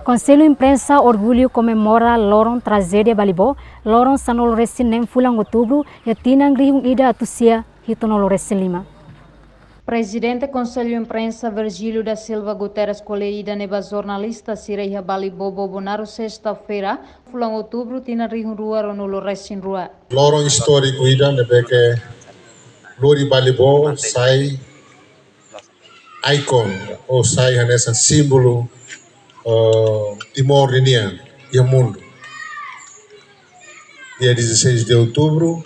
Conselho Imprensa Orgulho comemora Lorong Tragédia Balibó, Lorong Sanolo Resin nem fulang outubro, e tinang rihung ida atusia hitonolo Resin Lima. Presidente Conselho Imprensa Virgílio da Silva Guterres Coleida neba jornalista Sireia Balibó Bobonaro sexta-feira, fulang outubro tina rihung rua ronolo Resin rua. Lorong histórico ida nebe que Lori Balibó sai icon ou sai nessa símbolo Timor Leste e o mundo. Dia 16 de outubro,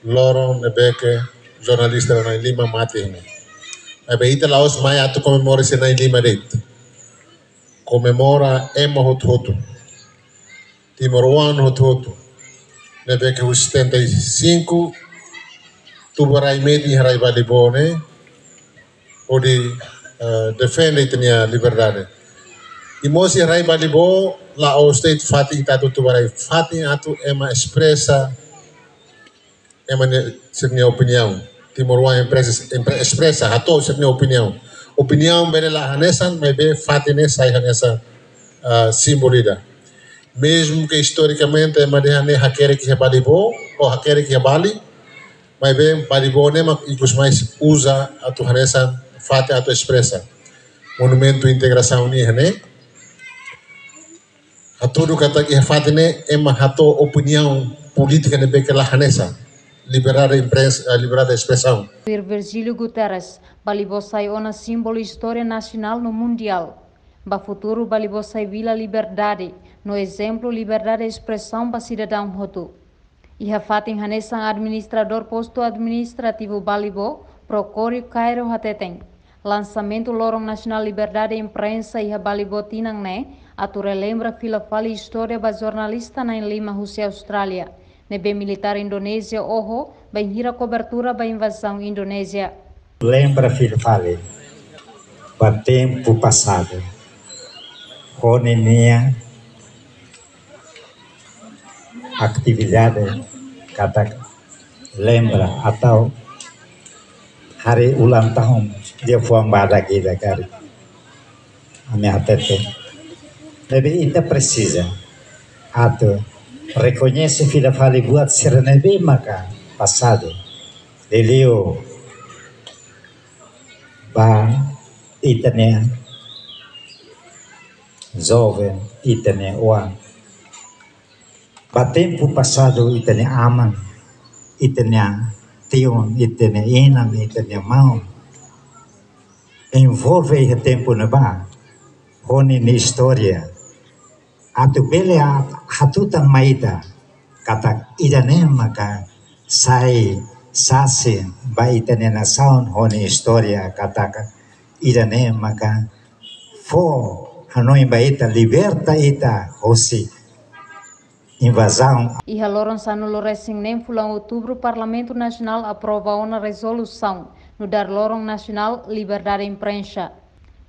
Lorong Nebeque, jornalista na Lima, mate. Aí ita laos mai atu comemora se na Lima deit. Comemora Emma Hototo. Timor One Hototo. Nebeque o 75 tubarai medi harai Balibone odi defende a liberdade. E mosi rai Balibó la o state fati tatu tubarai fati atu ema expressa ema sua opinião. Timor One expressa ato sua opinião. Opinião bere la hanesan mas be fati ne sai hanesa simbolida. Mesmo que historicamente ema de hane hakere que Balibó ou hakere que Bali, mas bem Balibó ne mak ikus mais usa atu hanesan fati atu expressa. Monumento integração ni hane. Tudo kata que fatine ema hato opinião política de bequela hanesa liberar a imprensa, liberar a expressão. Virgílio Guterres, Balibó sai ona símbolo história nacional no mundial. Ba futuro Balibó sai vila liberdade, no exemplo liberdade de expressão para cidadão hotu. E a fatin hanesa administrador posto administrativo Balibó procure Cairo hateteng. Lançamento Lorong Nacional Liberdade Imprensa e a Balibó tinang ne, atu relembra fila fali história ba jornalista na Lima, Rússia, Austrália. Nebe militar Indonésia, oho, ba hira cobertura ba invasão Indonésia. Lembra fila fali, ba tempo passado, Ronenia, atividade, kata lembra atau hari ulang tahun dia fuang badak kita kari ame hatete lebih kita precisa atau reconhece fila fali buat serenebe maka passado Lelio ba itane jovem itane uang ba tempo passado itane aman itane Tion itene inam itene mau envolve o tempo na ba honi ni história atu bele hatutan maida kata idane maka sai sase ba itene na sound honi história kata idane maka fo hanoi ba ita liberta ita hosi invasão. E a Lorong Sanolo Resin nem fulang outubro, Parlamento Nacional aprova uma resolução no dar Lorong Nacional Liberdade Imprensa.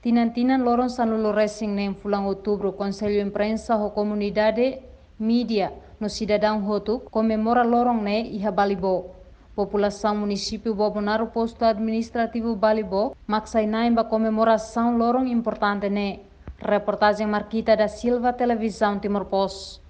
Tinan Lorong Sanolo Resin nem fulang outubro, Conselho Imprensa ou Comunidade Mídia no Cidadão Hotu comemora Lorong ne e a Balibó. População Município Bobonaro Posto Administrativo Balibó, Maxainaim ba comemoração Lorong importante ne. Reportagem Marquita da Silva, Televisão Timor Post.